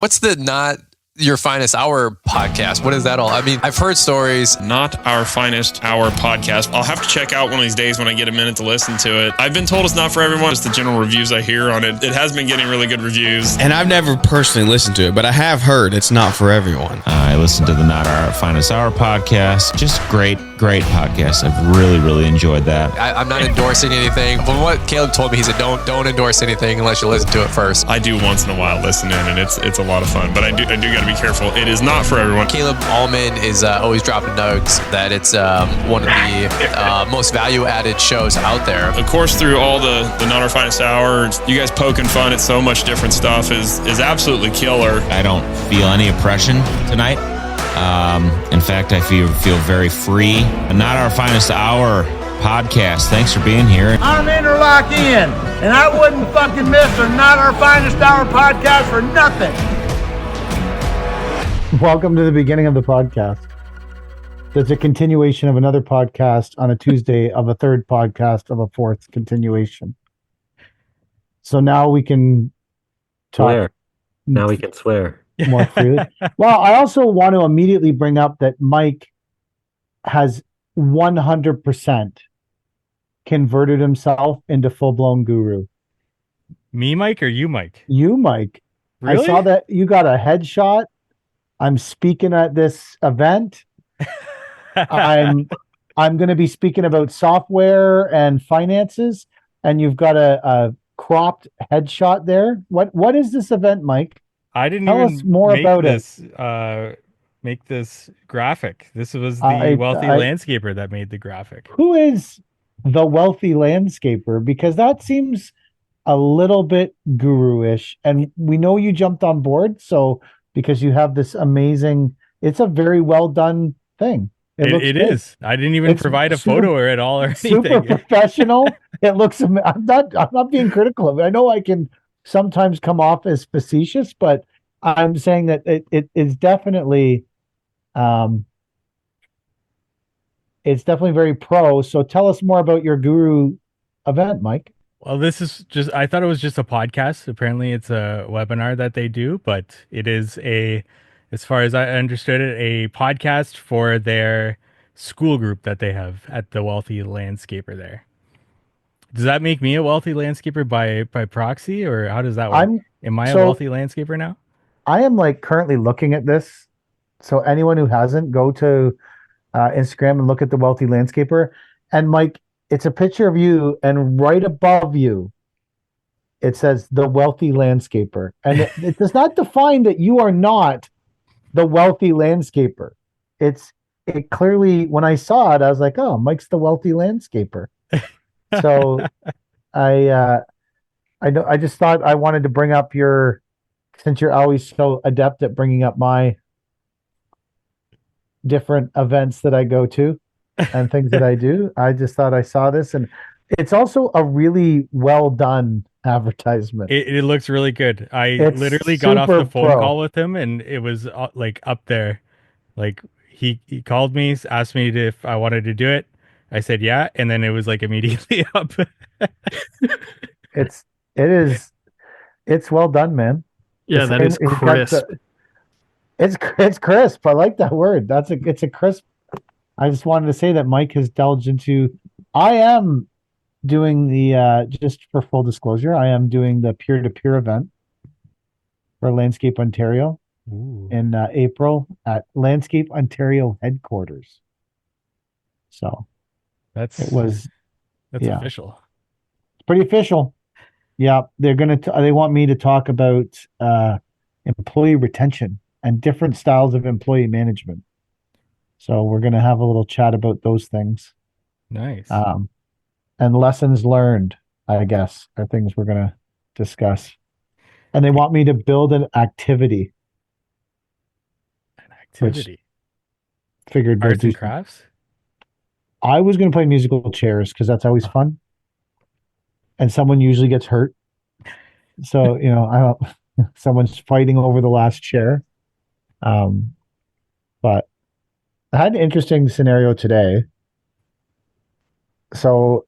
What's the Not Your Finest Hour podcast? What is that all? I mean, I've heard stories. Not Our Finest Hour podcast. I'll have to check out one of these days when I get a minute to listen to it. I've been told it's not for everyone. Just the general reviews I hear on it. It has been getting really good reviews. And I've never personally listened to it, but I have heard it's not for everyone. I listened to the Not Our Finest Hour podcast. Just great podcast. I've really enjoyed that. I'm not endorsing anything, but what Caleb told me, he said, don't endorse anything unless you listen to it first. I do once in a while listen in, and it's a lot of fun, but I do got to be careful. It is not for everyone. Caleb Allman is always dropping nugs that it's one of the most value-added shows out there. Of course, through all the Not Our Finest Hour, you guys poking fun at so much different stuff is absolutely killer. I don't feel any oppression tonight. In fact, I feel very free. Not Our Finest Hour podcast. Thanks for being here. I'm Interlock In, and I wouldn't fucking miss the Not Our Finest Hour podcast for nothing. Welcome to the beginning of the podcast. There's a continuation of another podcast on a Tuesday of a third podcast of a fourth continuation. So now we can talk. Swear. Now we can swear. More freely. Well, I also want to immediately bring up that Mike has 100% converted himself into full-blown guru. Me, Mike, or you, Mike? You, Mike. Really? I saw that you got a headshot. I'm speaking at this event. I'm going to be speaking about software and finances, and you've got a cropped headshot there. What is this event, Mike? I didn't Tell even us more make about this, make this graphic. This was the wealthy landscaper that made the graphic. Who is the wealthy landscaper? Because that seems a little bit guru-ish, and we know you jumped on board. So because you have this amazing, it's a very well done thing. It is. I didn't even provide a photo or at all or anything. Super professional. It looks. I'm not being critical of it. I know I can sometimes come off as facetious, but I'm saying that it is definitely, it's definitely very pro. So tell us more about your guru event, Mike. Well, this is just, I thought it was just a podcast. Apparently it's a webinar that they do, but it is as far as I understood it, a podcast for their school group that they have at the Wealthy Landscaper there. Does that make me a wealthy landscaper by proxy, or how does that work? Am I a wealthy landscaper now? I am currently looking at this. So anyone who hasn't, go to Instagram and look at the Wealthy Landscaper. And Mike, it's a picture of you, and right above you, it says the Wealthy Landscaper. And it does not define that you are not the Wealthy Landscaper. It clearly, when I saw it, I was like, oh, Mike's the Wealthy Landscaper. So I just thought I wanted to bring up since you're always so adept at bringing up my different events that I go to and things that I do. I just thought I saw this, and it's also a really well done advertisement. It looks really good. It's literally got off the phone call with him, and it was up there. Like he called me, asked me if I wanted to do it. I said yeah, and then it was immediately up. It's well done, man. Yeah, that is crisp. It's crisp. I like that word. It's a crisp. I just wanted to say that Mike has delved into. I am doing the just for full disclosure, I am doing the peer-to-peer event for Landscape Ontario in April at Landscape Ontario headquarters. So that's It's official. pretty official. Yeah, they want me to talk about employee retention and different styles of employee management. So we're going to have a little chat about those things. Nice. And lessons learned, I guess, are things we're going to discuss. And they want me to build an activity. Figured arts and crafts. I was going to play musical chairs because that's always fun. And someone usually gets hurt. So, someone's fighting over the last chair. But I had an interesting scenario today. So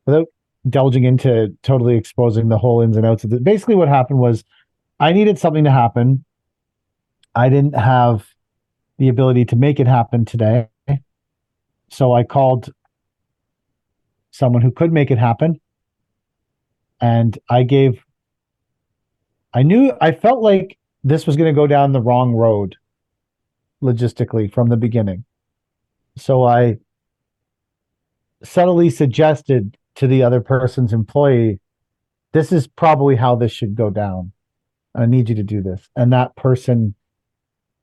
without delving into totally exposing the whole ins and outs of it, basically what happened was I needed something to happen. I didn't have the ability to make it happen today. So I called someone who could make it happen. And I felt like this was going to go down the wrong road logistically from the beginning. So I subtly suggested to the other person's employee, this is probably how this should go down. I need you to do this. And that person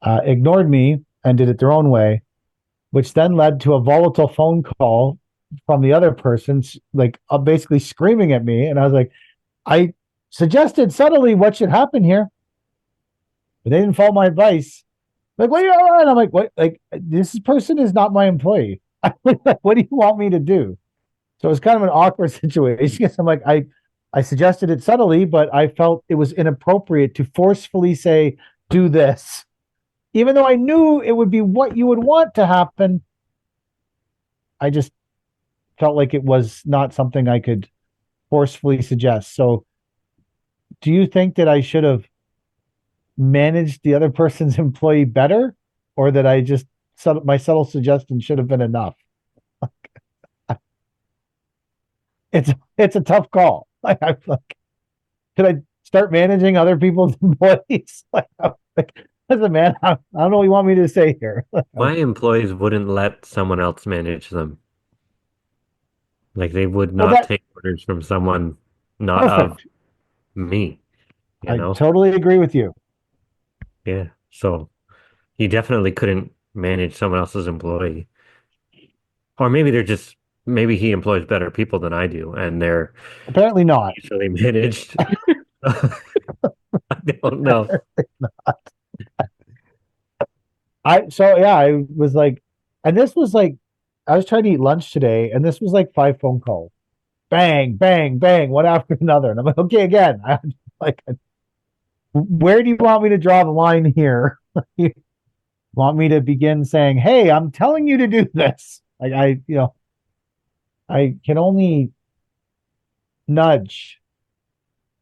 ignored me and did it their own way, which then led to a volatile phone call from the other person, like basically screaming at me. And I was like, I suggested subtly what should happen here, but they didn't follow my advice. Like, what are you on? I'm like, what? Like, this person is not my employee. What do you want me to do? So it was kind of an awkward situation. Because I'm like, I suggested it subtly, but I felt it was inappropriate to forcefully say, do this. Even though I knew it would be what you would want to happen, I just felt like it was not something I could forcefully suggest. So do you think that I should have managed the other person's employee better, or that I just my subtle suggestion should have been enough? It's a tough call. Like, I'm like, should I start managing other people's employees? As a man, I don't know what you want me to say here. My employees wouldn't let someone else manage them. Like they would not take orders from someone not perfect. Of me. You I know? totally agree with you. Yeah. So he definitely couldn't manage someone else's employee. Or maybe he employs better people than I do, and they're Apparently not. usually managed. I don't know. I was like, and this was like, I was trying to eat lunch today, and this was like 5 phone calls, bang, bang, bang, one after another, and I'm like, okay, again, I'm like, where do you want me to draw the line here? You want me to begin saying, hey, I'm telling you to do this? Like I can only nudge.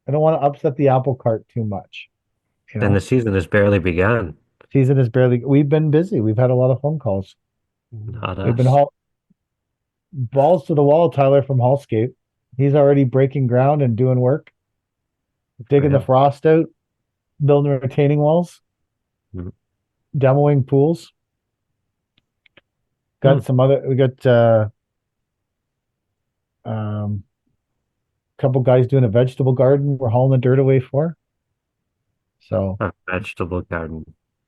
I don't want to upset the apple cart too much. And the season has barely begun. Season is barely. We've been busy. We've had a lot of phone calls. Not We've us. been balls to the wall. Tyler from Hallscape. He's already breaking ground and doing work, digging the frost out, building retaining walls, demoing pools. Got some other. We got couple guys doing a vegetable garden. We're hauling the dirt away for. So a vegetable garden.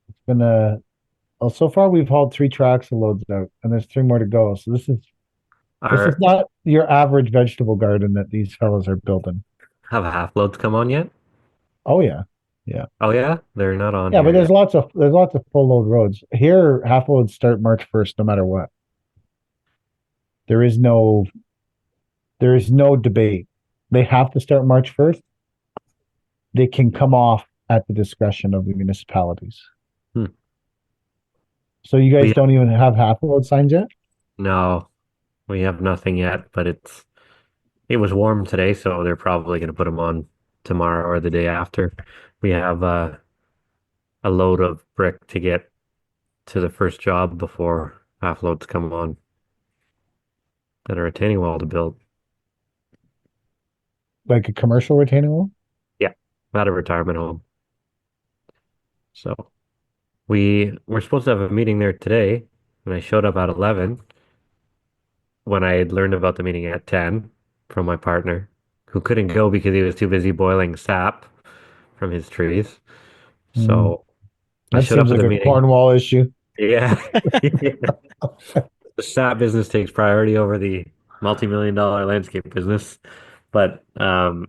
It's been well, so far we've hauled 3 tracks of loads out, and there's 3 more to go. So this is not your average vegetable garden that these fellows are building. Have half loads come on yet? Oh yeah, yeah. Oh yeah, they're not on. Yeah, but there's yet. lots of full load roads here. Half loads start March 1st, no matter what. There is no debate. They have to start March 1st. They can come off at the discretion of the municipalities. So you guys don't even have half load signs yet? No, we have nothing yet, but it was warm today, so they're probably going to put them on tomorrow or the day after. We have a load of brick to get to the first job before half loads come on. Then a retaining wall to build. Like a commercial retaining wall? Yeah, not a retirement home. So we're supposed to have a meeting there today, and I showed up at 11 when I had learned about the meeting at 10 from my partner, who couldn't go because he was too busy boiling sap from his trees. So I that showed up seems at like the a meeting. Cornwall issue. Yeah. The sap business takes priority over the multi-million-dollar landscape business. But I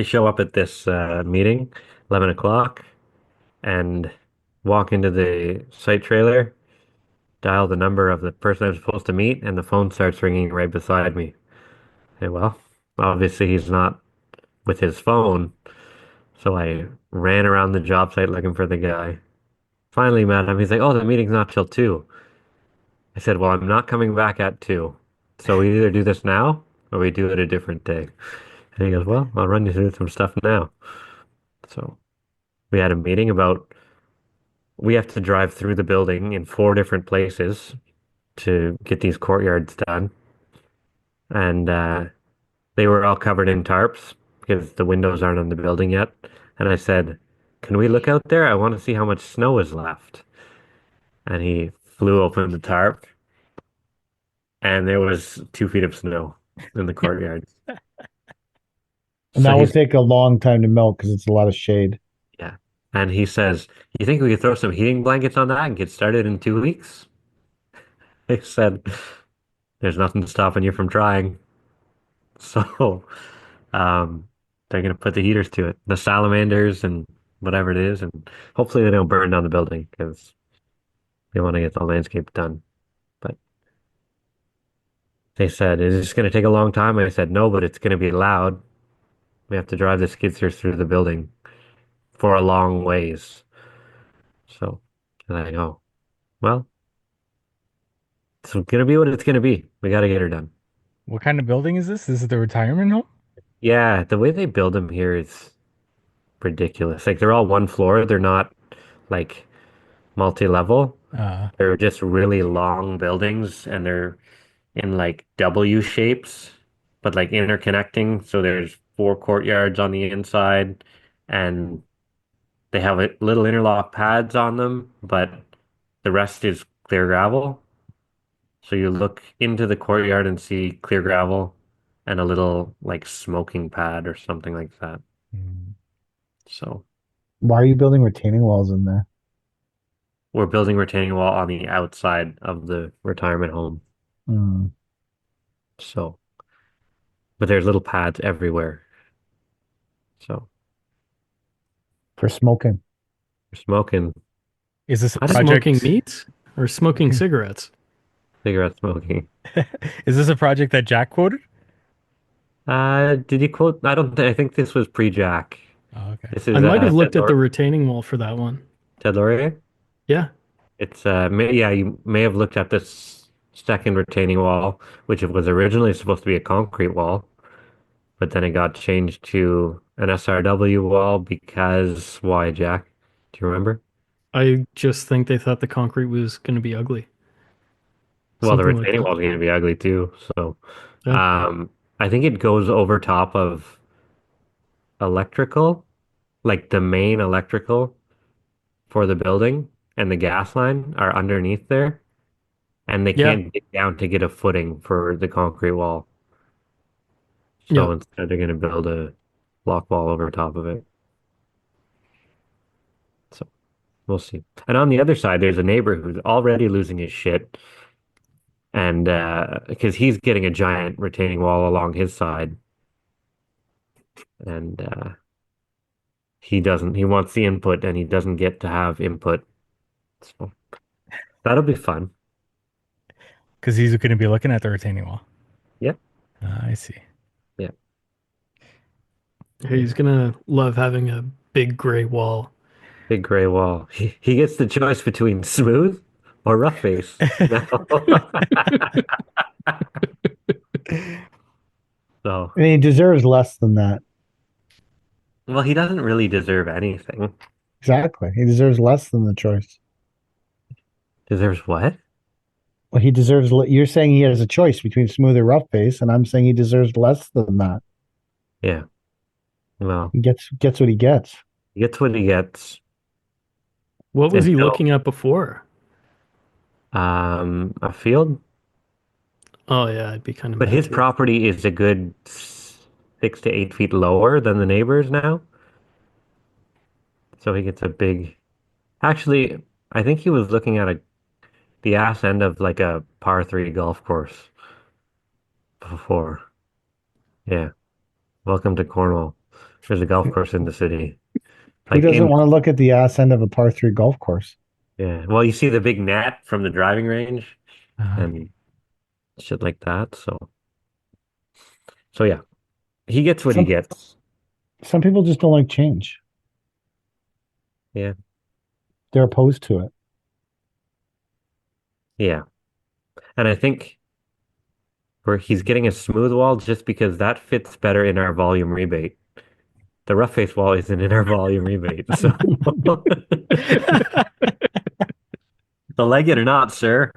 show up at this meeting, 11 o'clock, and walk into the site trailer, dial the number of the person I'm supposed to meet, and the phone starts ringing right beside me. And well, obviously he's not with his phone, so I ran around the job site looking for the guy. Finally met him. He's like, "Oh, the meeting's not till 2." I said, "Well, I'm not coming back at 2. So we either do this now or we do it a different day." And he goes, "Well, I'll run you through some stuff now." So we had a meeting about we have to drive through the building in 4 different places to get these courtyards done. And they were all covered in tarps because the windows aren't on the building yet. And I said, "Can we look out there? I want to see how much snow is left." And he flew open the tarp, and there was 2 feet of snow in the courtyard. And So that would he's, take a long time to melt because it's a lot of shade. yeah. And he says, "You think we could throw some heating blankets on that and get started in 2 weeks?" I said, "There's nothing stopping you from trying." So, um, they're gonna put the heaters to it, the salamanders and whatever it is, and hopefully they don't burn down the building because they want to get the landscape done. But they said, "Is this gonna take a long time?" I said, "No, but it's gonna be loud. We have to drive the skid steers through the building for a long ways." So, and I go, well, it's gonna be what it's gonna be. We got to get her done. What kind of building is this? This is the retirement home? Yeah, the way they build them here is ridiculous. Like they're all one floor. They're not like multi-level. Uh, They're just really long buildings and they're in like W shapes, but like interconnecting. So there's 4 courtyards on the inside and they have little interlock pads on them, but the rest is clear gravel. So you look into the courtyard and see clear gravel and a little like smoking pad or something like that. mm. So Why are you building retaining walls in there? we're building retaining wall on the outside of the retirement home. Hmm. So, but there's little pads everywhere. So For smoking. we're smoking. Is this a I don't project? Smoking meat or smoking cigarettes? cigarette smoking. Is this a project that Jack quoted? Did you quote? I don't. I think this was pre-Jack. Oh, okay. This I is might have Ted, looked at the retaining wall for that one. Ted Laurier. Yeah. It's yeah, you may have looked at this second retaining wall, which was originally supposed to be a concrete wall, but then it got changed to an SRW wall because why, Jack? Do you remember? I just think they thought the concrete was going to be ugly. Well, the Something like retaining that. wall is going to be ugly too. So, Yeah. I think it goes over top of electrical, like the main electrical for the building and the gas line are underneath there, and they Yeah. can't get down to get a footing for the concrete wall. Yeah. So instead, they're going to build a block wall over top of it. So we'll see. And on the other side, there's a neighbor who's already losing his shit, and because he's getting a giant retaining wall along his side, and he doesn't. He wants the input, and he doesn't get to have input. So that'll be fun. Because he's going to be looking at the retaining wall. Yep. I see. Yeah. He's going to love having a big gray wall. Big gray wall. He gets the choice between smooth or rough face. Now. So, And he deserves less than that. well, he doesn't really deserve anything. Exactly. He deserves less than the choice. Deserves what? Well, he deserves. You're saying he has a choice between smooth or rough face, and I'm saying he deserves less than that. Yeah. Well, He gets what he gets. he gets what he gets. What was he Until, looking at before? a field, Oh, yeah. I'd be kind of but mad his too. property is a good 6 to 8 feet lower than the neighbors now. So he gets a big. Actually, I think he was looking at the ass end of like a par 3 golf course before. Yeah. Welcome to Cornwall. There's a golf course in the city. Who Like doesn't in, want to look at the ass end of a par 3 golf course? yeah. Well, you see the big net from the driving range Uh, and shit like that. So yeah, he gets what he Some gets. some people just don't like change. Yeah. They're opposed to it. Yeah. And I think where he's getting a smooth wall just because that fits better in our volume rebate. the rough face wall isn't in our volume rebate. So, so like it or not, sir,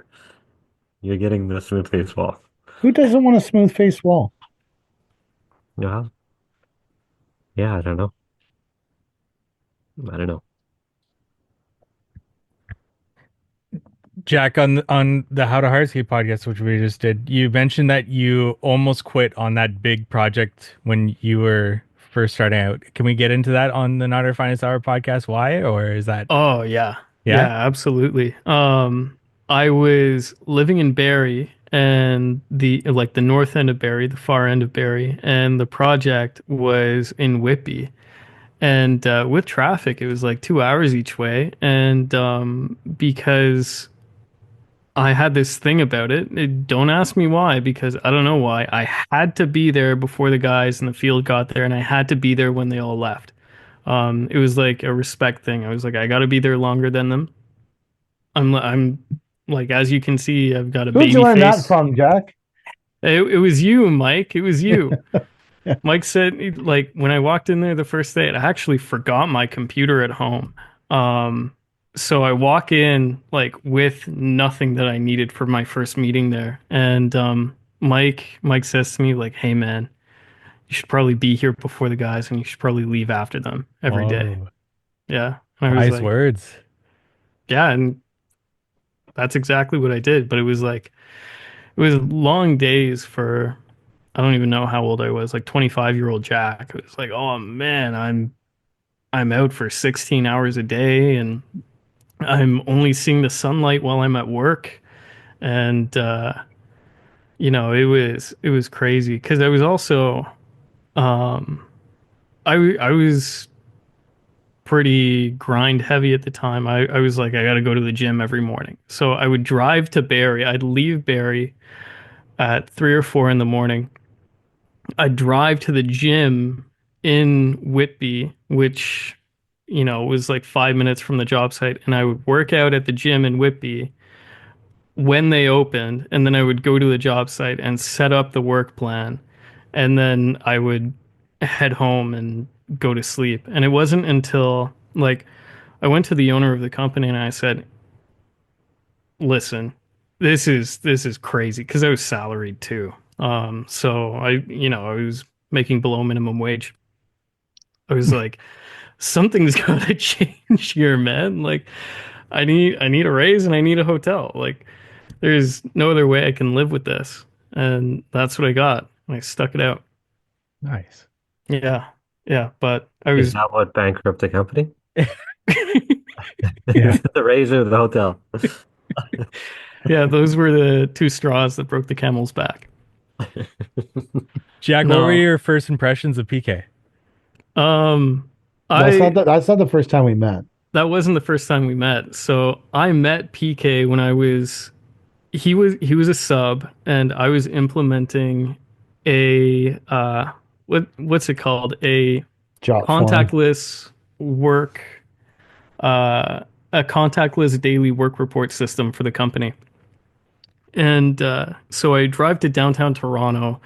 you're getting the smooth face wall. Who doesn't want a smooth face wall? Yeah, yeah, I don't know. I don't know. Jack, on the How to Hardscape podcast, which we just did, you mentioned that you almost quit on that big project when you were first starting out. Can we get into that on the Not Our Finest Hour podcast? Why, or is that? Oh yeah. Yeah? Yeah, absolutely. I was living in Barrie and the north end of Barrie, the far end of Barrie, and the project was in Whitby. And with traffic, it was like 2 hours each way. And because I had this thing about it, don't ask me why, because I don't know why. I had to be there before the guys in the field got there, and I had to be there when they all left. It was like a respect thing. I was like, I got to be there longer than them. I'm like, as you can see, I've got a Who'd baby you learn that face. from, Jack? It was you, Mike. It was you. Mike said, like, when I walked in there the first day, I actually forgot my computer at home. So I walk in like with nothing that I needed for my first meeting there, and Mike says to me like, "Hey man, you should probably be here before the guys, and you should probably leave after them every day." Oh, Yeah, and I was wise like, words. "Yeah," and that's exactly what I did. But it was like it was long days for I don't even know how old I was, like 25-year-old Jack. It was like, oh man, I'm out for 16 hours a day and I'm only seeing the sunlight while I'm at work. And it was crazy because I was also um I was pretty grind heavy at the time. I was like I got to go to the gym every morning. So I would drive to Barrie. I'd leave Barrie at 3 or 4 in the morning. I'd drive to the gym in Whitby, which was like 5 minutes from the job site, and I would work out at the gym in Whitby when they opened, and then I would go to the job site and set up the work plan, and then I would head home and go to sleep. And it wasn't until like I went to the owner of the company and I said, "Listen, this is crazy," because I was salaried too. So I was making below minimum wage. I was like, something's got to change here, man. Like, I need a raise and I need a hotel. Like, there's no other way I can live with this, and that's what I got. I stuck it out. Nice. Yeah, yeah. But I Is was that what bankrupt the company? Yeah. The raise or the hotel? yeah. Those were the two straws that broke the camel's back. Jack, what were No, your first impressions of PK? um, That's I not the first time we met. that wasn't the first time we met. So I met PK when he was a sub and I was implementing a what's it called? A Jot form. contactless work a contactless daily work report system for the company. And so I drive to downtown Toronto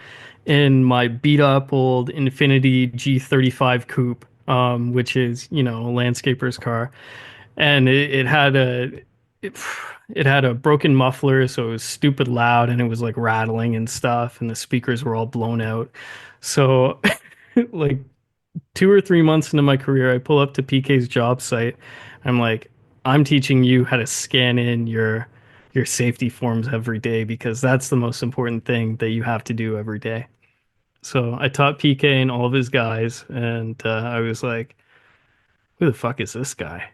in my beat up old Infiniti G35 coupe, which is, a landscaper's car. And it, it had a broken muffler, so it was stupid loud and it was like rattling and stuff, and the speakers were all blown out. So like 2 or 3 months into my career, I pull up to PK's job site. I'm like, I'm teaching you how to scan in your safety forms every day because that's the most important thing that you have to do every day. So I taught PK and all of his guys, and I was like, who the fuck is this guy?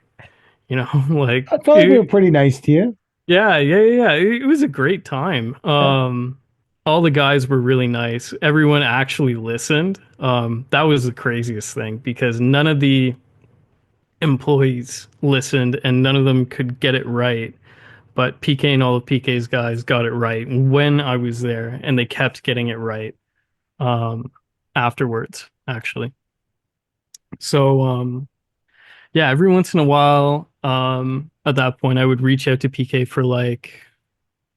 Like I felt like we were pretty nice to you. yeah, yeah, yeah. Yeah. It was a great time. All the guys were really nice. Everyone actually listened. That was the craziest thing because none of the employees listened and none of them could get it right. But PK and all of PK's guys got it right when I was there, and they kept getting it right afterwards, actually. So, yeah, every once in a while, at that point, I would reach out to PK for like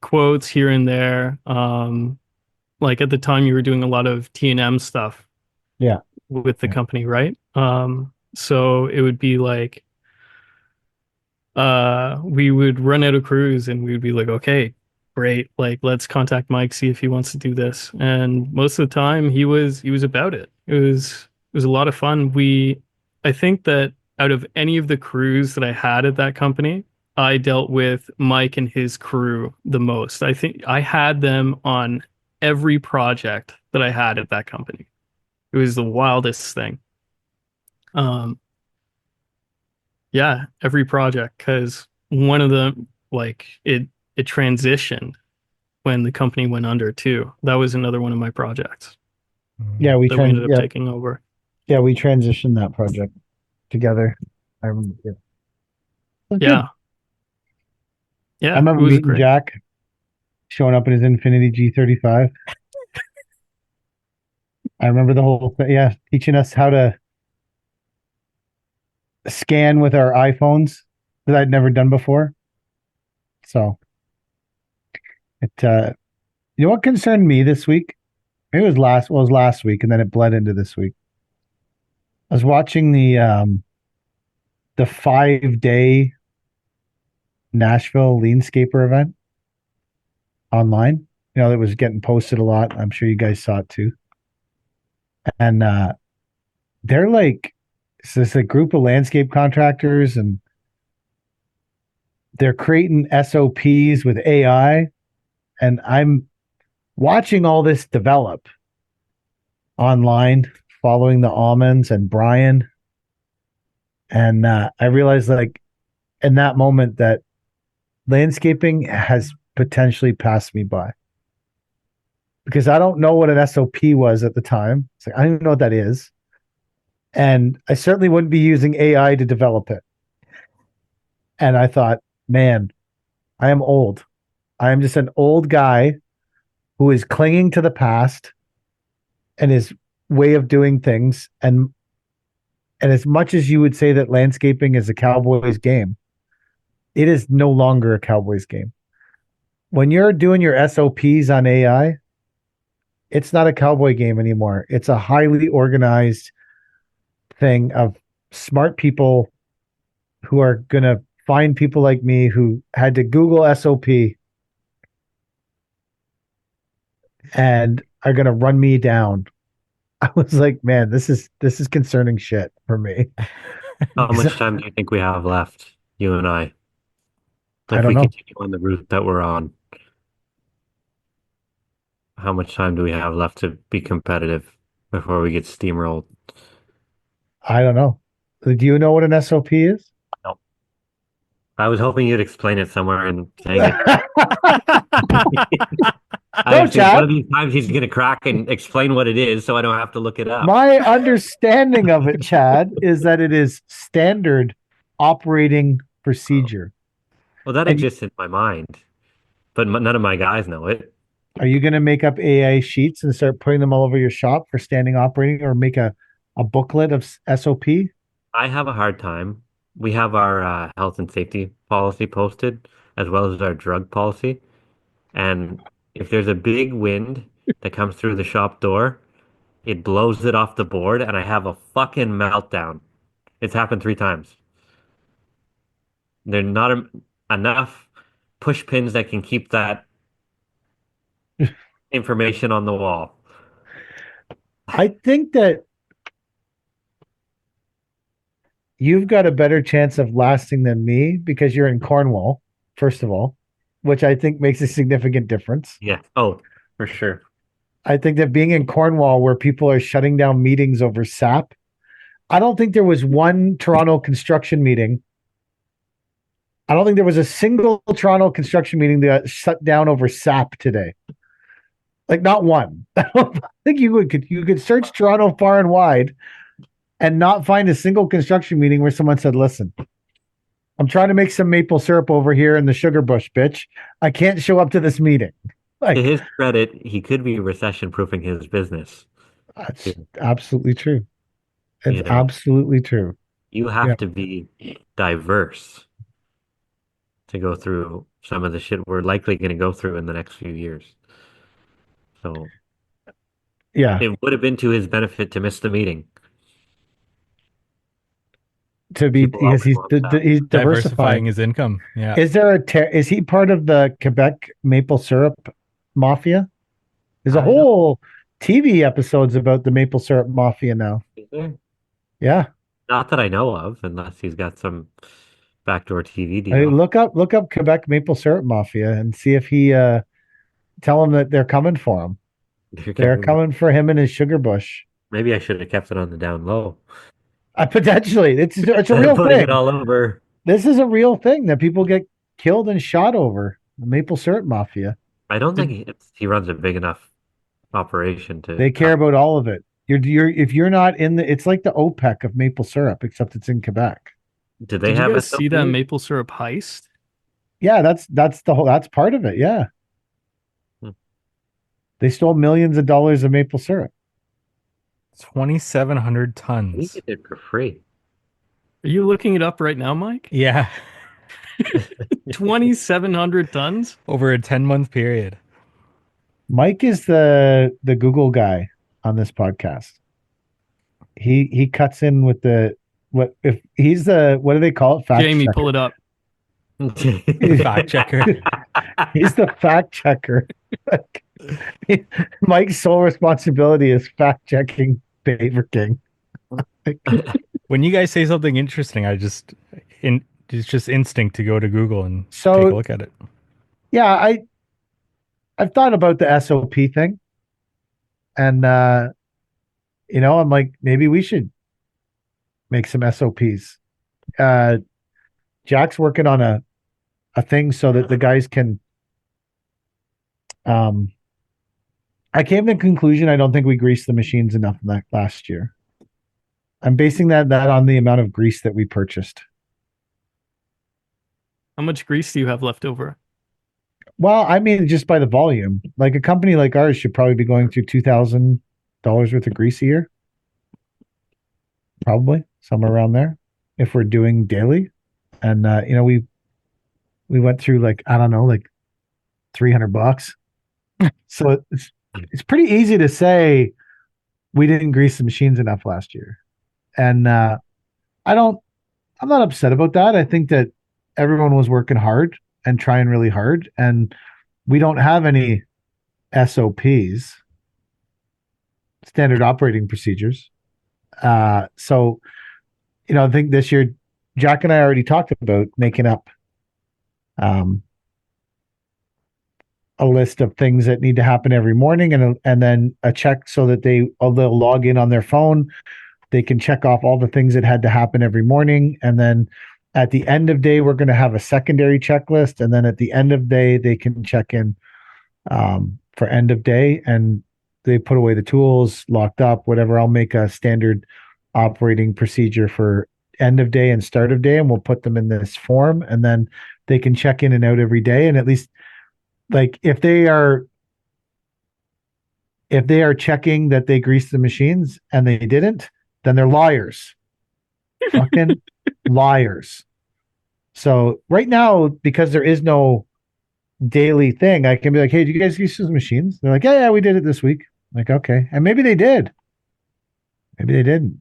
quotes here and there. Like at the time, you were doing a lot of T&M stuff Yeah. with the Yeah. company, right? So it would be like we would run out of crews and we would be like, okay, great, like let's contact Mike, see if he wants to do this. And most of the time he was about it. It was a lot of fun. I think that out of any of the crews that I had at that company, I dealt with Mike and his crew the most. I think I had them on every project that I had at that company. It was the wildest thing. Um, yeah, every project, because one of them, like it transitioned when the company went under too. That was another one of my projects Yeah, we that we ended up yeah, taking over. yeah, we transitioned that project together. I remember. Yeah. It was good. Yeah, I yeah, it remember was meeting great. Jack showing up in his Infinity G35. I remember the whole thing. Yeah, teaching us how to scan with our iPhones that I'd never done before. So you know what concerned me this week? It was last week, and then it bled into this week. I was watching the 5 day Nashville Leanscaper event online. You know, that was getting posted a lot. I'm sure you guys saw it too. And they're like, it's a group of landscape contractors, and they're creating SOPs with AI. And I'm watching all this develop online, following the almonds and Brian. And I realized, like, in that moment, that landscaping has potentially passed me by because I don't know what an SOP was at the time. It's like, I don't even know what that is. And I certainly wouldn't be using AI to develop it. And I thought, man, I am old. I am just an old guy who is clinging to the past and his way of doing things. And as much as you would say that landscaping is a cowboy's game, it is no longer a cowboy's game. When you're doing your SOPs on AI, it's not a cowboy game anymore. It's a highly organized thing of smart people who are going to find people like me who had to Google SOP and are going to run me down. I was like, man, this is concerning shit for me. How much time do you think we have left, you and I, I if don't we know. continue on the route that we're on? How much time do we have left to be competitive before we get steamrolled? I don't know. Do you know what an SOP is? No. I was hoping you'd explain it somewhere, and dang it. I No, was thinking one of Chad. these times he's going to crack and explain what it is so I don't have to look it up. My understanding of it, Chad, is that it is standard operating procedure. Well, that And exists in my mind, but none of my guys know it. are you going to make up AI sheets and start putting them all over your shop for standing operating, or make a booklet of SOP? I have a hard time. We have our health and safety policy posted, as well as our drug policy. And if there's a big wind that comes through the shop door, it blows it off the board, and I have a fucking meltdown. It's happened 3 times. There are not enough push pins that can keep that information on the wall. I think that you've got a better chance of lasting than me because you're in Cornwall, first of all, which I think makes a significant difference. Yeah. Oh, for sure. I think that being in Cornwall where people are shutting down meetings over SAP, I don't think there was one Toronto construction meeting. I don't think there was a single Toronto construction meeting that got shut down over SAP today. Like, not one. I don't think you could search Toronto far and wide and not find a single construction meeting where someone said, "Listen, I'm trying to make some maple syrup over here in the sugar bush, bitch. I can't show up to this meeting." To Like, his credit, he could be recession proofing his business. that's absolutely true. It's You know, absolutely true. you Yeah. have to be diverse to go through some of the shit we're likely going to go through in the next few years. So Yeah. it would have been to his benefit to miss the meeting. to be People because always want that. he's Diversifying diversifying. his income. Yeah. Is there is he part of the Quebec maple syrup mafia? There's a I don't whole TV episodes about the maple syrup mafia now. Is there? Yeah. Not that I know of, unless he's got some backdoor TV I mean, deal. look up Quebec maple syrup mafia and see if he tell him that they're coming for him. They're coming for him and his sugar bush. Maybe I should have kept it on the down low. Potentially, it's a real Putting it thing. all over. This is a real thing that people get killed and shot over. The maple syrup mafia. I don't think he runs a big enough operation to. They care about all of it. You're if you're not in the, it's like the OPEC of maple syrup, except it's in Quebec. Did they Did have you guys see that SOPs? maple syrup heist? Yeah, that's the whole. That's part of it. Yeah, they stole millions of dollars of maple syrup. 2,700 I tons. think it did for free. Are you looking it up right now, Mike? Yeah. 2,700 tons? Over a 10-month period. Mike is the Google guy on this podcast. He cuts in with the what if he's the what do they call it? Fact Jamie, checker. pull it up. Fact checker. He's the fact checker. Mike's sole responsibility is fact checking Beaver King. When you guys say something interesting, it's just instinct to go to Google and So- take a look at it. Yeah, I've thought about the SOP thing, and I'm like, maybe we should make some SOPs. Jack's working on a thing so that the guys can. I came to the conclusion I don't think we greased the machines enough in that last year. I'm basing that on the amount of grease that we purchased. How much grease do you have left over? Well, I mean, just by the volume, like a company like ours should probably be going through $2,000 worth of grease a year. Probably somewhere around there if we're doing daily. And, we went through like, I don't know, like $300. So it's pretty easy to say we didn't grease the machines enough last year. And, I'm not upset about that. I think that everyone was working hard and trying really hard, and we don't have any SOPs, standard operating procedures. So, I think this year, Jack and I already talked about making up a list of things that need to happen every morning, and then a check so that they'll log in on their phone. They can check off all the things that had to happen every morning, and then at the end of day, we're going to have a secondary checklist, and then at the end of day, they can check in for end of day, and they put away the tools, locked up, whatever. I'll make a standard operating procedure for end of day and start of day, and we'll put them in this form, and then they can check in and out every day. And at least, like, if they are checking that they greased the machines and they didn't, then they're liars. Fucking liars. So right now, because there is no daily thing, I can be like, hey, did you guys use those machines? They're like, yeah, we did it this week. I'm like, okay. And maybe they did. Maybe they didn't.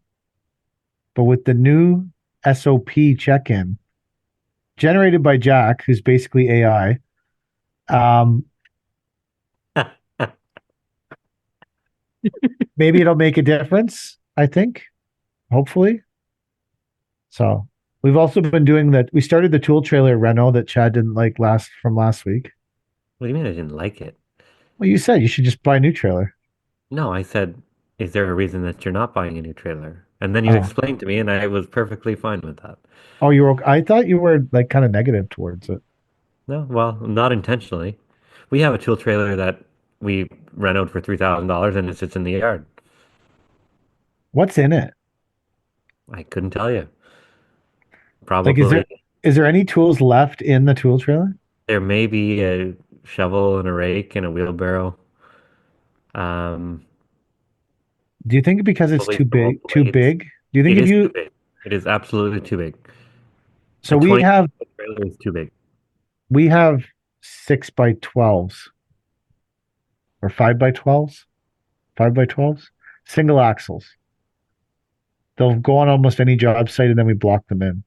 But with the new SOP check-in generated by Jack, who's basically AI, maybe it'll make a difference, I think. Hopefully. So we've also been doing that. We started the tool trailer reno that Chad didn't like last week. What do you mean I didn't like it? Well, you said you should just buy a new trailer. No, I said, is there a reason that you're not buying a new trailer? And then you explained to me, and I was perfectly fine with that. Oh, you were? I thought you were like kind of negative towards it. No, well, not intentionally. We have a tool trailer that we renoed for $3,000, and it sits in the yard. What's in it? I couldn't tell you. Probably Like, is there any tools left in the tool trailer? there may be a shovel and a rake and a wheelbarrow. Do you think because it's Probably too big? small Too blades. big? Do you think It if is you? too big. It is absolutely too big. So A we 20 have trailer is too big. 6x12s or 5x12s, 5x12s, single axles. They'll go on almost any job site and then we block them in.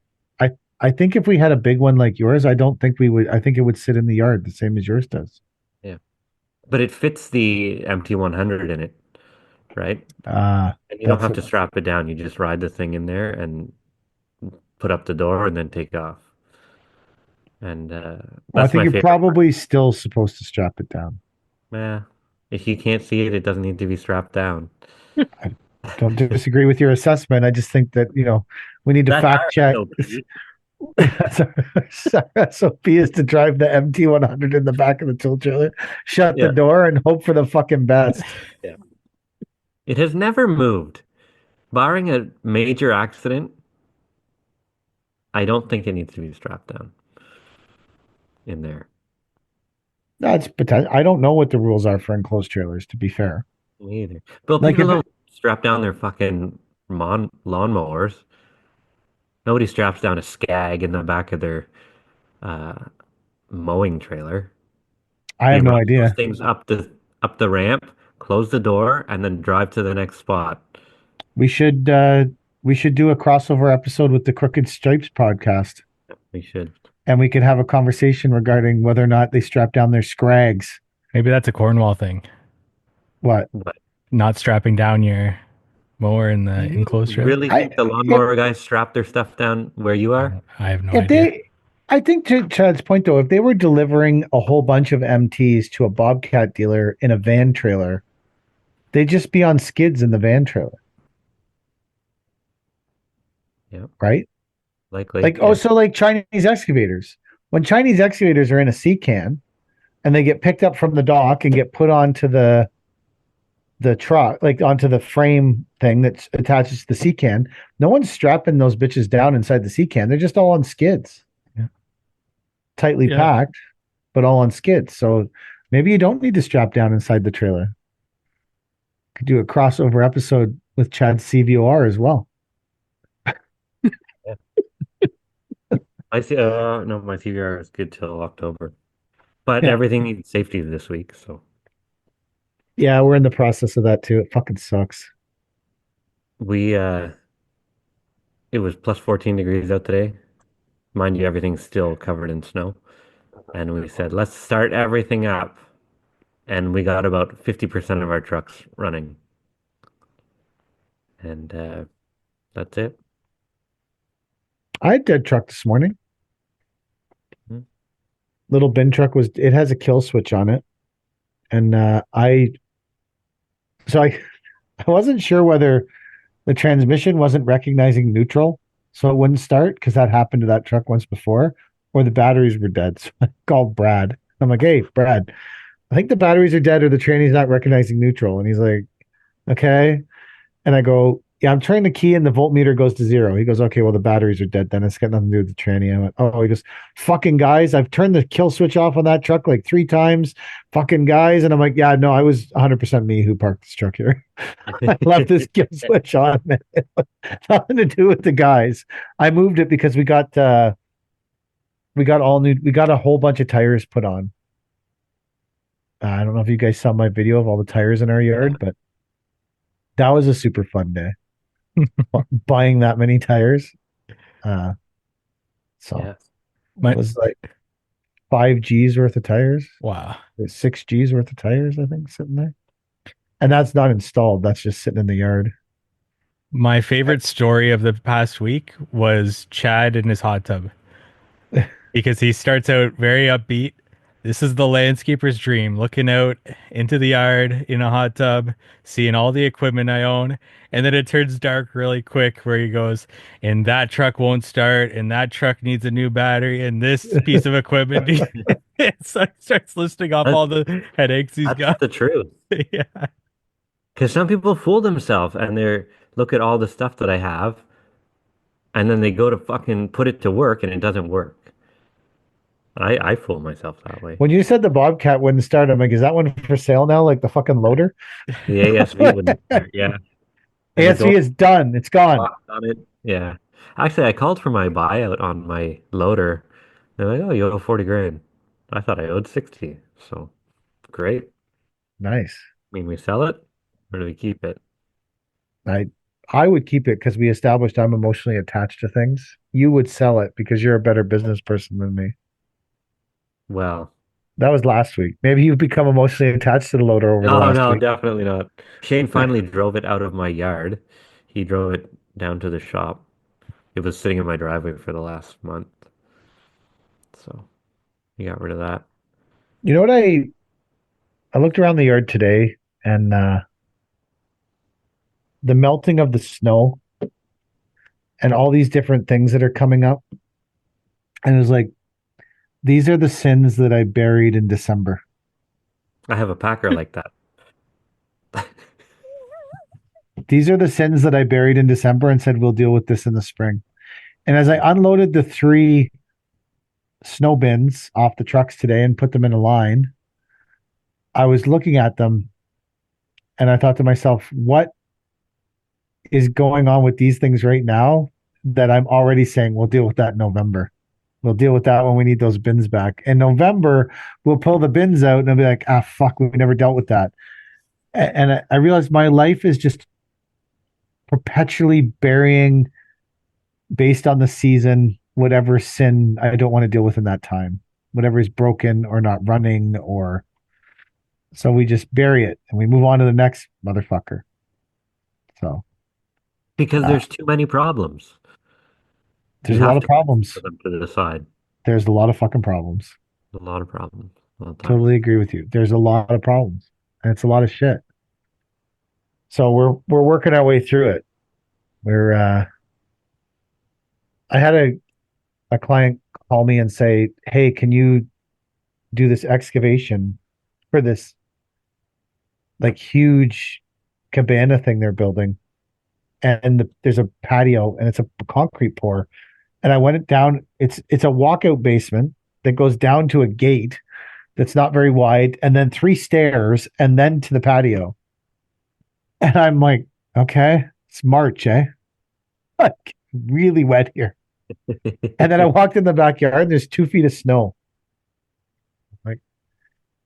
I think if we had a big one like yours, I don't think we would. I think it would sit in the yard the same as yours does. Yeah. But it fits the MT100 in it, right? And you don't That's have to strap it down. You just ride the thing in there and put up the door and then take off. And well, I that's think my you're favorite part. probably still supposed to strap it down. Yeah. If you can't see it, it doesn't need to be strapped down. I don't disagree with your assessment. I just think that, we need to That's fact our check. SOP. Our SOP is to drive the MT100 in the back of the tool trailer, shut the Yeah. door, and hope for the fucking best. Yeah. It has never moved. Barring a major accident, I don't think it needs to be strapped down in there. That's potential. I don't know what the rules are for enclosed trailers, to be fair. Me either. But Like people if don't strap down their fucking lawnmowers. Nobody straps down a skag in the back of their uh, mowing trailer. I They have no run those idea. things up the ramp, close the door, and then drive to the next spot. We should uh we should do a crossover episode with the Crooked Stripes podcast, We should. and we could have a conversation regarding whether or not they strap down their scrags. Maybe that's a Cornwall thing. What? But Not strapping down your mower in the do you enclosed trailer. really think the lawnmower guys strap their stuff down where you are? I have no If idea. I think to Chad's point though, if they were delivering a whole bunch of MTs to a Bobcat dealer in a van trailer, they'd just be on skids in the van trailer, Yeah, right? likely. Like, Yeah. so like Chinese excavators. When Chinese excavators are in a sea can and they get picked up from the dock and get put onto the truck, like onto the frame thing that attaches to the sea can, no one's strapping those bitches down inside the sea can. They're just all on skids. Yeah. Tightly Yeah. packed, but all on skids. So maybe you don't need to strap down inside the trailer. Could do a crossover episode with Chad's CVOR as well. I see. No, my TVR is good till October, but Yeah. everything needs safety this week. So Yeah, we're in the process of that too. It fucking sucks. we, it was plus 14 degrees out today. Mind you, everything's still covered in snow. And we said, let's start everything up. And we got about 50% of our trucks running. And that's it. I had dead truck this morning. Mhm. Little bin truck it has a kill switch on it. And I wasn't sure whether the transmission wasn't recognizing neutral, so it wouldn't start because that happened to that truck once before, or the batteries were dead. So I called Brad. I'm like, hey, Brad, I think the batteries are dead or the tranny's not recognizing neutral. And he's like, okay. And I go, yeah, I'm turning the key and the voltmeter goes to 0. He goes, okay, well, the batteries are dead then. It's got nothing to do with the tranny. I went, oh, he goes, fucking guys, I've turned the kill switch off on that truck like 3 times. Fucking guys. And I'm like, yeah, no, I was 100% me who parked this truck here. I left this kill switch on, man. Nothing to do with the guys. I moved it because we got a whole bunch of tires put on. I don't know if you guys saw my video of all the tires in our yard, but that was a super fun day. Buying that many tires. So Yeah. it was like 5 G's worth of tires. Wow. There's 6 G's worth of tires, I think, sitting there. And that's not installed. That's just sitting in the yard. My favorite story of the past week was Chad in his hot tub because he starts out very upbeat. This is the landscaper's dream, looking out into the yard in a hot tub, seeing all the equipment I own. And then it turns dark really quick where he goes, and that truck won't start, and that truck needs a new battery, and this piece of equipment. So he starts listing off all the headaches he's That's got. the truth. Yeah. Because some people fool themselves and they're look at all the stuff that I have, and then they go to fucking put it to work and it doesn't work. I fool myself that way. When you said the Bobcat wouldn't start, I'm like, is that one for sale now? Like the fucking loader? The ASV wouldn't start, yeah. And the ASV is done. It's gone. box on it. Yeah. Actually, I called for my buyout on my loader. They're like, oh, you owe 40 grand. I thought I owed 60. So great. Nice. I mean, we sell it or do we keep it? I I would keep it because we established I'm emotionally attached to things. You would sell it because you're a better business person than me. Well, That was last week. Maybe you've become emotionally attached to the loader over the no, last no, week. definitely not. Shane finally drove it out of my yard. He drove it down to the shop. It was sitting in my driveway for the last month. So he got rid of that. You know what I looked around the yard today and the melting of the snow and all these different things that are coming up. And it was like, these are the sins that I buried in December. I have a Packer like that. These are the sins that I buried in December and said we'll deal with this in the spring. And as I unloaded the 3 snow bins off the trucks today and put them in a line, I was looking at them and I thought to myself, what is going on with these things right now that I'm already saying we'll deal with that in November. We'll deal with that when we need those bins back. In November, we'll pull the bins out and I'll be like, ah, fuck, we never dealt with that. And I realized my life is just perpetually burying, based on the season, whatever sin I don't want to deal with in that time, whatever is broken or not running, or so we just bury it and we move on to the next motherfucker. So Because there's too many problems. there's You a lot have of to problems. for them to decide. There's a lot of fucking problems. A lot of problems all the time. Totally agree with you. There's a lot of problems and it's a lot of shit. So we're working our way through it. I had a client call me and say, "Hey, can you do this excavation for this like huge cabana thing they're building?" And there's a patio and it's a concrete pour. And I went down. It's a walkout basement that goes down to a gate that's not very wide, and then 3 stairs, and then to the patio. And I'm like, okay, it's March, eh? Like really wet here. And then I walked in the backyard and there's 2 feet of snow. Like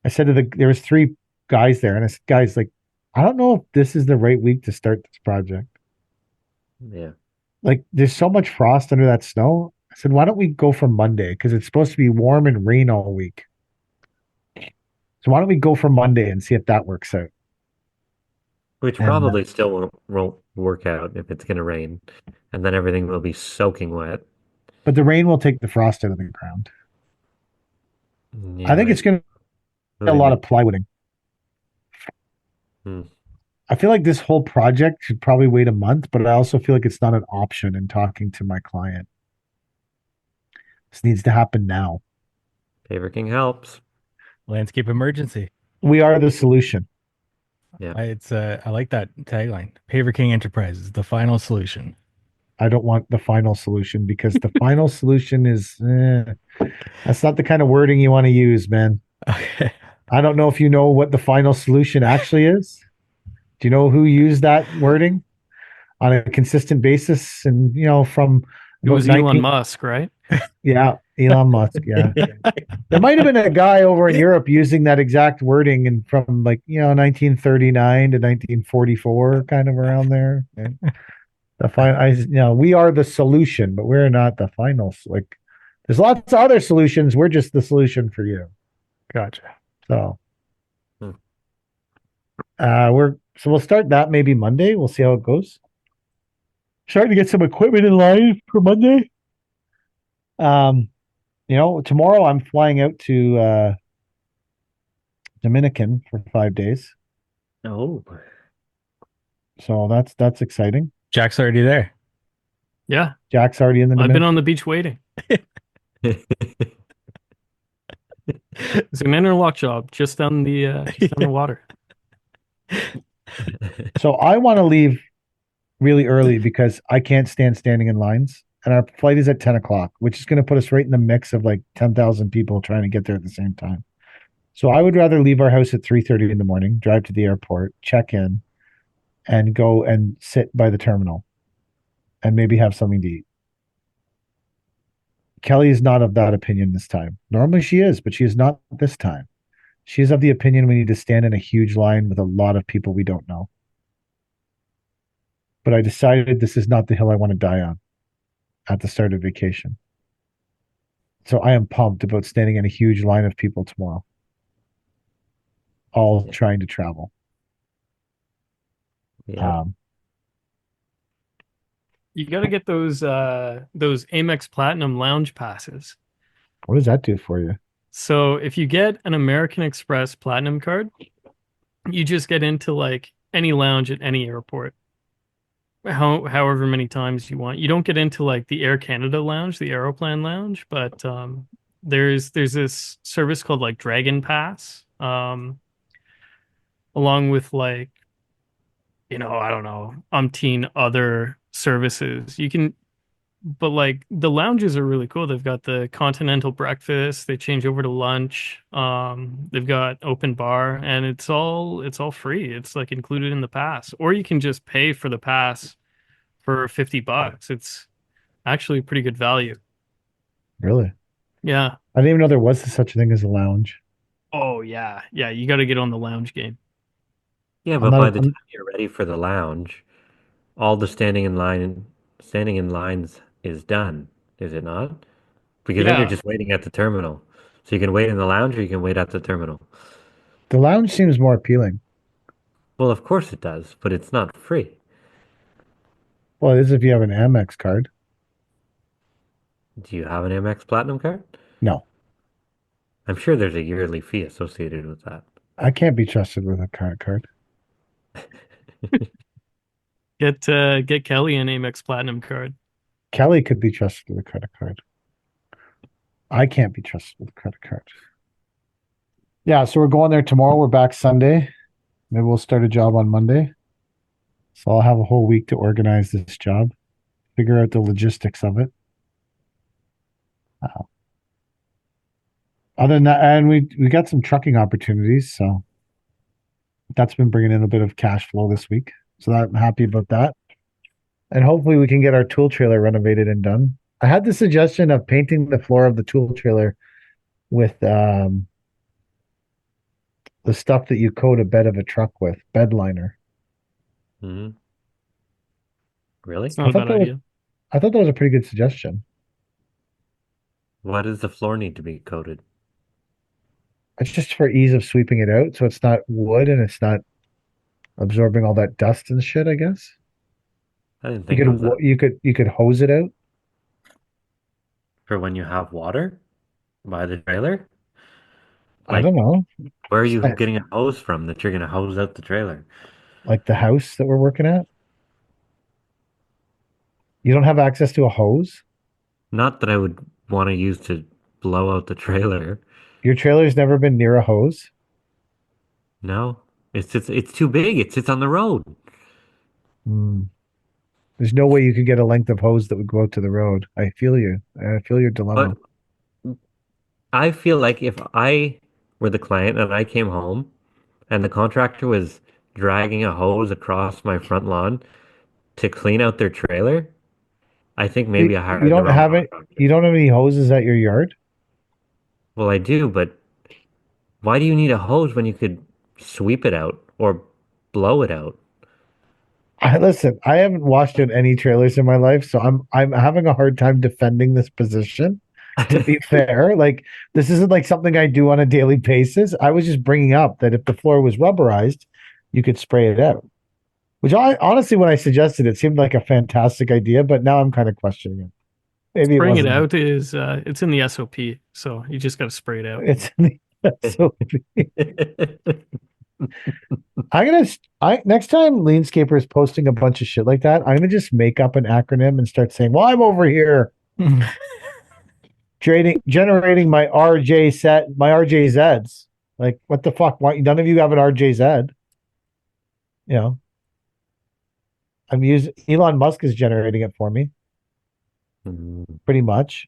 I said there was 3 guys there, and I said, guys, like, I don't know if this is the right week to start this project. Yeah. Like there's so much frost under that snow. I said, why don't we go for Monday? Because it's supposed to be warm and rain all week. So why don't we go for Monday and see if that works out? Which And, probably still won't work out if it's going to rain. And then everything will be soaking wet. But the rain will take the frost out of the ground. Yeah, I think it's going to be a really lot of plywooding. Hmm. I feel like this whole project should probably wait a month, but I also feel like it's not an option in talking to my client. This needs to happen now. Paver King helps. Landscape emergency. We are the solution. Yeah. I like that tagline. Paver King Enterprises, the final solution. I don't want the final solution because the final solution is that's not the kind of wording you want to use, man. Okay. I don't know if you know what the final solution actually is. Do you know who used that wording on a consistent basis? And from It was Elon Musk, right? Yeah, Elon Musk. Yeah, there might have been a guy over in Europe using that exact wording and from 1939 to 1944, kind of around there. And the final, we are the solution, but we're not the final. Like, there's lots of other solutions. We're just the solution for you. Gotcha. So, we'll start that maybe Monday. We'll see how it goes. Starting to get some equipment in line for Monday. Tomorrow I'm flying out to Dominican for 5 days. Oh. So that's exciting. Jack's already there. Yeah. Jack's already in the I've Dominican. been on the beach waiting. It's an interlock job just on the water. So I want to leave really early because I can't stand standing in lines. And our flight is at 10 o'clock, which is going to put us right in the mix of 10,000 people trying to get there at the same time. So I would rather leave our house at 3:30 in the morning, drive to the airport, check in, and go and sit by the terminal and maybe have something to eat. Kelly is not of that opinion this time. Normally she is, but she is not this time. She is of the opinion we need to stand in a huge line with a lot of people we don't know. but I decided this is not the hill I want to die on at the start of vacation. So I am pumped about standing in a huge line of people tomorrow, all trying to travel. Yeah. You got to get those Amex Platinum lounge passes. What does that do for you? So if you get an American Express Platinum card, you just get into like any lounge at any airport, however many times you want. You don't get into like the Air Canada lounge, the Aeroplan lounge, but there's this service called like Dragon Pass, along with like, I don't know, umpteen other services. You can, but like the lounges are really cool. They've got the continental breakfast. They change over to lunch. They've got open bar, and it's all free. It's like included in the pass, or you can just pay for the pass for $50. It's actually pretty good value. Really? Yeah. I didn't even know there was such a thing as a lounge. Oh yeah, yeah. You got to get on the lounge game. Yeah, I'm but by not. the time you're ready for the lounge, all the standing in lines is done, is it not? Because then you're Yeah. just waiting at the terminal. So you can wait in the lounge or you can wait at the terminal. The lounge seems more appealing. Well, of course it does, but it's not free. Well, it is if you have an Amex card. Do you have an Amex Platinum card? No, I'm sure there's a yearly fee associated with that. I can't be trusted with a credit card. Get Kelly an Amex Platinum card. Kelly could be trusted with a credit card. I can't be trusted with a credit card. Yeah, so we're going there tomorrow. We're back Sunday. Maybe we'll start a job on Monday. So I'll have a whole week to organize this job, figure out the logistics of it. Other than that, and we got some trucking opportunities, so that's been bringing in a bit of cash flow this week. So I'm happy about that. And hopefully we can get our tool trailer renovated and done. I had the suggestion of painting the floor of the tool trailer with the stuff that you coat a bed of a truck with, bed liner. Hmm. Really? It's not a bad idea. I thought that was a pretty good suggestion. Why does the floor need to be coated? It's just for ease of sweeping it out, so it's not wood and it's not absorbing all that dust and shit, I guess. I didn't think of that. You could hose it out. For when you have water by the trailer? I don't know. Where are you getting a hose from that you're going to hose out the trailer? Like the house that we're working at. You don't have access to a hose? Not that I would want to use to blow out the trailer. Your trailer's never been near a hose? No, it's too big. It sits on the road. There's no way you could get a length of hose that would go out to the road. I feel you. I feel your dilemma. But I feel like if I were the client and I came home and the contractor was dragging a hose across my front lawn to clean out their trailer, I think maybe I hired You don't the wrong have it. contractor. You don't have any hoses at your yard? Well, I do, but why do you need a hose when you could sweep it out or blow it out? Listen, I haven't washed out any trailers in my life, so I'm having a hard time defending this position. To be fair, like this isn't like something I do on a daily basis. I was just bringing up that if the floor was rubberized, you could spray it out. Which I honestly, when I suggested it, seemed like a fantastic idea, but now I'm kind of questioning it. Maybe Spraying it wasn't. out is it's in the SOP, so you just got to spray it out. It's in the SOP. Next time Leanscaper is posting a bunch of shit like that, I'm gonna just make up an acronym and start saying, "Well, I'm over here generating my RJZs." Like, what the fuck? Why none of you have an RJZ? You know, I'm using Elon Musk is generating it for me, pretty much.